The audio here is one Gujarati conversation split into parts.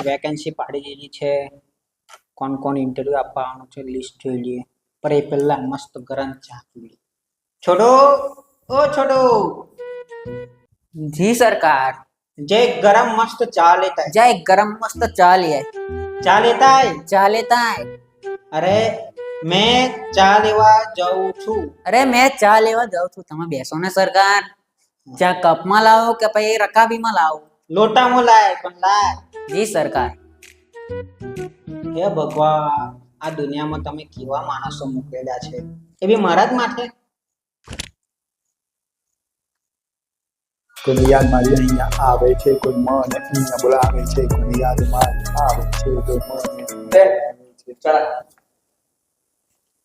વેકેન્સી પાડી દીધી છે. કોણ કોણ ઇન્ટરવ્યુ આપવા આવવાનું છે લિસ્ટ જોઈ લઈએ. પર એ પહેલા મસ્ત ગરમ ચા પીવી. છોડો ઓ છોડો. जी सरकार। જે ગરમ મસ્ત ચા લેતા जा एक गरम मस्त चा लिया ચા લેતા હે? चा लेता है। અરે મેં ચા લેવા જાઉં છું. अरे मैं चा लेवा जाऊं છું તમે બેસો ને સરકાર। ચા કપમાં લાવો કે પછી રકાબીમાં લાવો? લોટામાં લાય પણ લાય. જી સરકાર। હે ભગવાન, આ દુનિયામાં તમે કેવા માણસો મૂકેલા છે, એ બી મારા જ માટે. કોઈની યાદમાં અહીંયા આવે છે, કોઈ મને અહીંયા બોલાવે છે, કોઈની યાદમાં આવે છે, કોઈ મને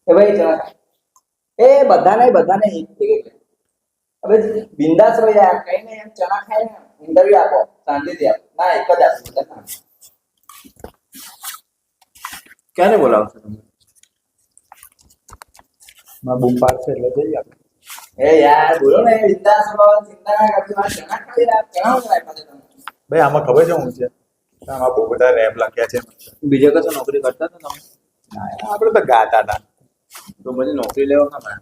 એ ભાઈ ચલા એ બધાને એક હવે બિંદાસ રહો યાર, કઈ નહીં એમ ચણા ખાઈને ઇન્ટરવ્યુ આપો શાંતિથી આપો. ના એક જ આપો બધા. ક્યારે બોલાવશો તમે? માં બૂમ પાડશે એટલે જઈ આપણે. એ યાર બોલો ને બિંદાસ રહો, ચિંતા ના કરજો. આ ચણા ખાઈ યાર ચણા ઉતરાય પાછા તમે. ભાઈ આમાં ખબર છે શું છે? આમાં બહુ બધા રેપ લખ્યા છે. બીજે કશો નોકરી કરતા હતા તમે? ના, આપણે તો ગાતા હતા. તો પછી નોકરી લેવો ના મારે.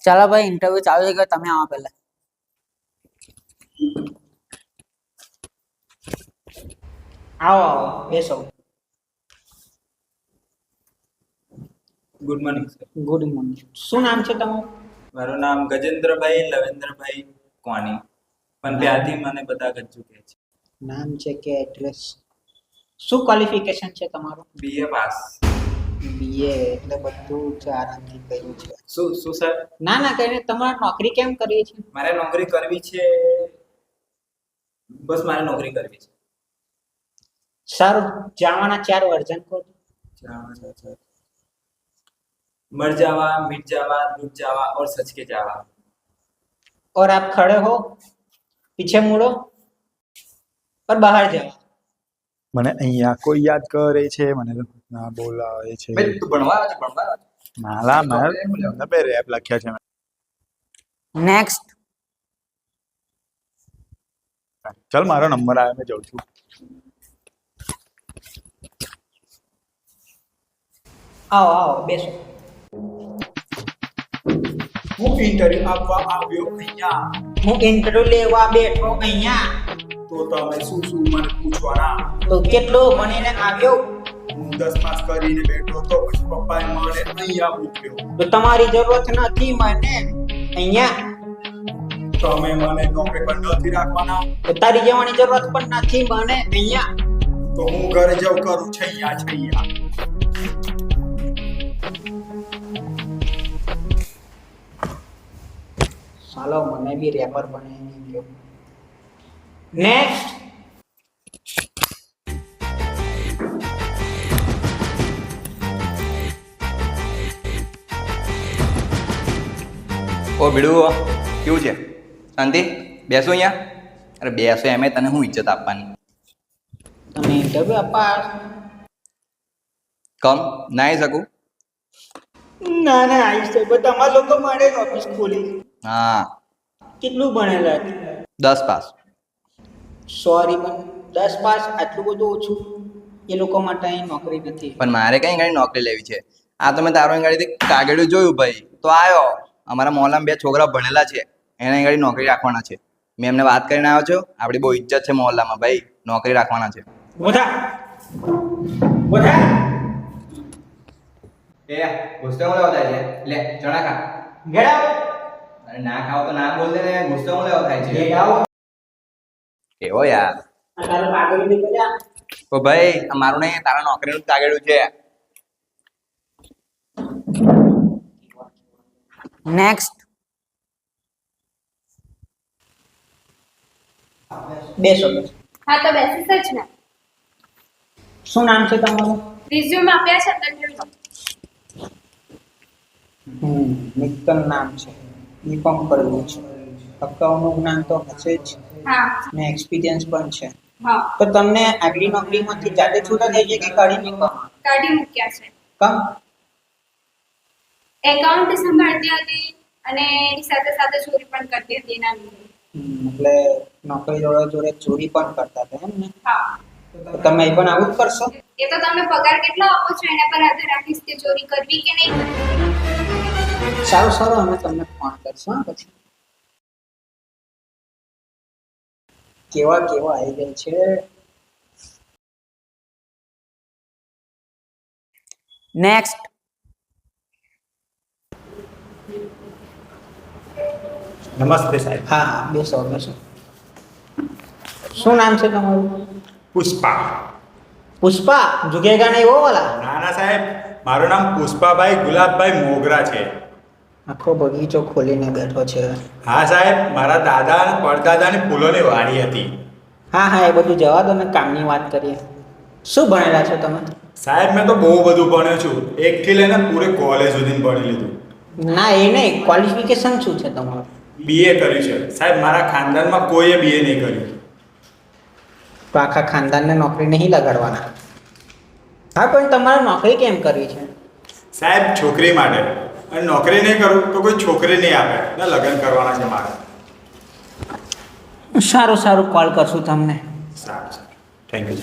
ચાલો ભાઈ ઇન્ટરવ્યુ ચાલુ થઈ ગયો, તમે આવો પહેલા। આવો આવો બેસો. Good morning sir. Good morning. શું નામ છે તમારું? મારું નામ ગજેન્દ્રભાઈ લવેન્દ્રભાઈ કોણી, પણ ત્યાંથી મને બધા ગજ્જુ કહે છે. નામ છે કે એડ્રેસ? શું ક્વોલિફિકેશન છે તમારું? BA pass. બીએ એટલે બધું જ આરામથી કર્યું છે. શું શું સર? ના ના કહીને તમારે નોકરી કેમ કરવી છે? મારે નોકરી કરવી છે, બસ મારે નોકરી કરવી છે. સારું, જાવાના 4 વર્જન કહો. मर जावा, मिट जावा, लुट जावा और सच के जावा। और आप खड़े हो, पीछे मुड़ो और बाहर जाओ। મને અહીંયા કોઈ યાદ કરે છે, મને ના બોલાવે છે. ભાઈ તું ભણવા આવે છે, ભણવા આવે છે? મારા મને બે રેપ લખ્યા છે. નેક્સ્ટ। ચાલ મારો નંબર આવે, મેં જાઉં છું. આવો આવો બેસો. હું ઇન્ટરવ્યુ આપવા આવ્યો અહીંયા, હું ઇન્ટરવ્યુ લેવા બેઠો અહીંયા. તો તમે શું શું મને પૂછવાના? તો કેટલો ભણીને આવ્યો? હું 10 પાસ કરીને બેઠો તો પછી પપ્પાએ મને અહીંયા મૂક્યો. તો તમારી જરૂરત નથી મને અહીંયા. તમે મને નોકરી પર નથી રાખવાના, તો તારી જવાની જરૂરત પણ નથી મને અહીંયા. તો હું ઘરે જવું કરું છૈયા છૈયા. ચાલો મને બી રેપર બનાવી ગયો. નેક્સ્ટ. ઓ ભીડું કેવું છે? શાંતિ? બેસો અહીંયા. અરે બેસો, એમ તને હું ઇજ્જત આપવાની? તમે ઇન્ટરવ્યુ આપવા? કમ ના આવી શકું? ના ના આવી છે, પણ તમારા લોકો મળે ઓફિસ ખોલી. હા, કેટલું ભણેલા? 10 પાસ. સોરી પણ 10 પાસ આટલું બધું ઓછું? એ લોકો માટે અહીં નોકરી નથી. પણ મારે કઈ ગાડી નોકરી લેવી છે. આ તો મેં તારો ગાડીથી કાગળિયું જોયું ભાઈ, તો આવ્યો. અમારા મોહલ્લામાં 2 છોકરા ભણેલા છે, એને ગાડી નોકરી રાખવાના છે. મેં એમને વાત કરીને આવ્યો છું, આપણી બહુ ઇજ્જત છે મોહલ્લામાં ભાઈ, નોકરી રાખવાના છે. બોધા બોધા એ ગુસ્સો હું લેવો થાય છે? લે ચણા ખા. Get out. અરે ના ખાવ તો ના બોલ દે ને, ગુસ્સો હું લેવો થાય છે? Get out. કેવો યાર. આ તારું કાગળ નીકળી જા. તો ભાઈ આ મારું નહીં, તારા નોકરીનું જ કાગળિયું છે. નેક્સ્ટ। બેસો બેસો. હા તો બેસીશ જ ને। શું નામ છે તમારું? રિઝ્યુમ આપ્યા છે ઇન્ટરવ્યુમાં। મિત્તલ નામ છે, બીકોમ કરેલું છે, અકાઉન્ટનું જ્ઞાન તો હશે જ હા ને એક્સપિરિયન્સ પણ છે. હા તો તમને આગલી નોકરીમાંથી જાતે છૂટા થઈ છે કે કાઢી નીકળો? કાઢી મૂક્યા છે। કમ? એકાઉન્ટ સંભાળતી હતી અને એની સાથે સાથે ચોરી પણ કરતી હતી એના લીધે। એટલે નોકરી જોડે જોડે ચોરી પણ કરતા હતા એમ ને? હા તો તમે પણ આવું જ કરશો? એ તો તમે પગાર કેટલો આપો છો એના પર આધાર રાખીશ કે ચોરી કરવી કે નહીં કરવી. સારું સારું, અમે તમને ફોન કરશું હા પછી. કેવા કેવા આવી ગયા છે. નેક્સ્ટ. નમસ્તે સાહેબ. હા હા, બેસો બેસો. શું નામ છે તમારું? પુષ્પા. પુષ્પા ઝુકેગા નહીં વો વાલા? ના ના સાહેબ, મારું નામ પુષ્પાભાઈ ગુલાબભાઈ મોગરા છે. આખો બગીચો ખોલીને બેઠો છે. હા સાહેબ, મારા દાદા અને પરદાદાની ફૂલોની વાડી હતી. હા હા, એ બધું જવા દો ને, કામની વાત કરીએ. શું ભણેલા છો તમે? સાહેબ મેં તો બહુ બધું ભણ્યો છું, એકથી લઈને પૂરે કોલેજ સુધી ભણી લીધું. ના એ નહીં, ક્વોલિફિકેશન શું છે તમારું? બીએ કર્યું છે સાહેબ. મારા ખાનદાનમાં કોઈએ બીએ નહીં કર્યું. તો આખા ખાનદાનને નોકરી નહીં લગાડવાના. હા પણ તમારે નોકરી કેમ કરવી છે? સાહેબ છોકરી માટે, અને નોકરી નહીં કરું તો કોઈ છોકરી નહીં આપે ને લગ્ન કરવાના છે મારે. સારું સારું, કોલ કરશું તમને. સારું સારું, થેન્ક યુ.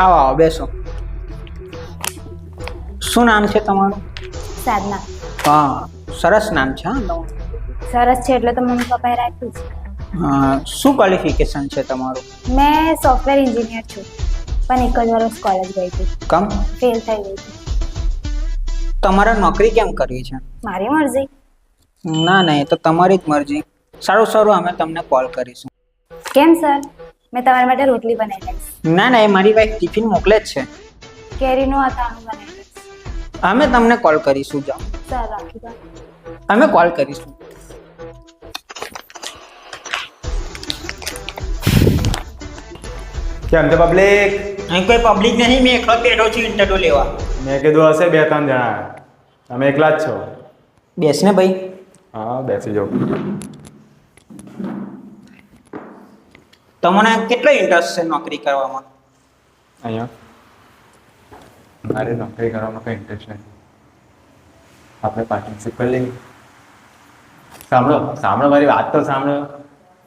આવો આવો, બેસો. શું નામ છે તમારું? સાધના. હા, સરસ નામ છે હા તમારું. સરસ છે એટલે તો મમ્મી પપ્પાએ રાખ્યું છે. શું ક્વોલિફિકેશન છે તમારું? મેં સોફ્ટવેર એન્જિનિયર છું, પણ એક જ વર્ષ કોલેજ ગઈ હતી, કમ? ફેલ થઈ ગઈ હતી. તમારે નોકરી કેમ કરવી છે? મારી મરજી. ના ના, એ તો તમારી જ મરજી. સારું સારું, અમે તમને કોલ કરીશું. કેમ સર? મેં તમારા માટે રોટલી બનાવી દઈશ. ના ના, એ મારી વાઈફ ટિફિન મોકલે જ છે. કેરીનું અથાણું બનાવી દઈશ. અમે તમને કોલ કરીશું. જાઓ, સર રાખી દો. અમે કોલ કરીશું. કેમ છે પબ્લિક? અહીં કોઈ પબ્લિક નહીં, મેં એકલો બેઠો છું ઇન્ટરવ્યુ લેવા. મેં કીધું હશે 2-3 જણા. તમે એકલા જ છો? બેસ ને ભાઈ. હા બેસી જાઓ. તમને કેટલો ઇન્ટરેસ્ટ છે નોકરી કરવામાં? અહીંયા મારે નોકરી કરવામાં કંઈ ઇન્ટરેસ્ટ નથી. આપણે પાર્ટનરશિપ કરી લઈએ. સાંભળો મારી વાત તો સાંભળો.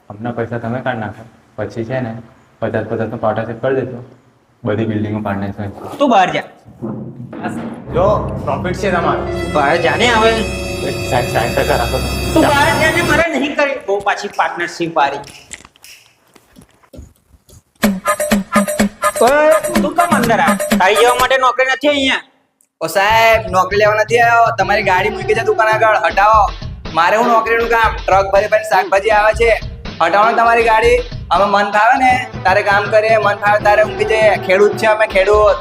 હમણાં પૈસા તમે કાઢી નાખો, પછી છે ને 50-50 પાર્ટનરશિપ કરી દેજો. બધી બિલ્ડિંગો પાર્ટનરશિપ. તું બહાર જા. જો પ્રોફિટ છે તમારું. બહાર જાને હવે. 60% રાખો. તું બહાર જાને, મારે નહીં કરી. બહુ પાછી પાર્ટનરશિપ વાળી. તું કેમ અંદર આ? તારી જવા માટે નોકરી નથી અહીંયા. ઓ સાહેબ, નોકરી લેવા નથી આવ્યો. તમારી ગાડી મૂકી છે દુકાન આગળ, હટાવો. મારે હું નોકરીનું કામ, ટ્રક ભરી ભરી શાકભાજી આવે છે, હટાવો ને તમારી ગાડી. અમે મન ફાવે ને તારે કામ કરીએ, મન ફાવે તારે ઊંઘી જઈએ. ખેડૂત છે અમે, ખેડૂત.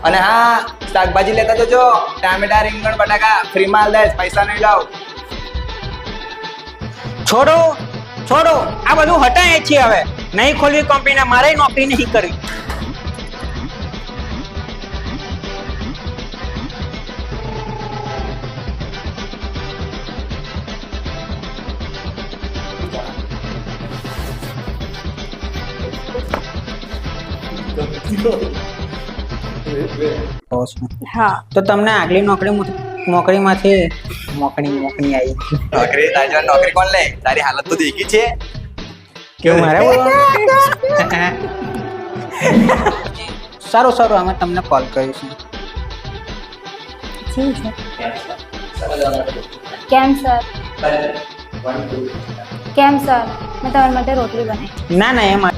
અને હા, શાકભાજી લેતા જજો. ટામેટા, રીંગણ, બટાકા ફ્રી માલ દઈશ, પૈસા નહીં લાવ. છોડો છોડો, આ બધું હટાય છે હવે. નહીં ખોલવી કંપની, મારે નોકરી નહીં કરવી. હા. તો તમને આગલી નોકરીમાંથી મોકણી આવી. નોકરી તારી જોડે નોકરી કોણ લે? તારી હાલત તો દેખી છે. કેવું મારે બોલવાનું? સારું સારું, અમે તમને કોલ કરીશું. જી સર. કેમ સર? કેમ સર? મેં તમારા માટે રોટલી બનાવી. ના ના, એમાં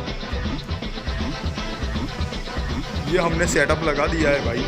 ये हमने सेटअप लगा दिया है भाई.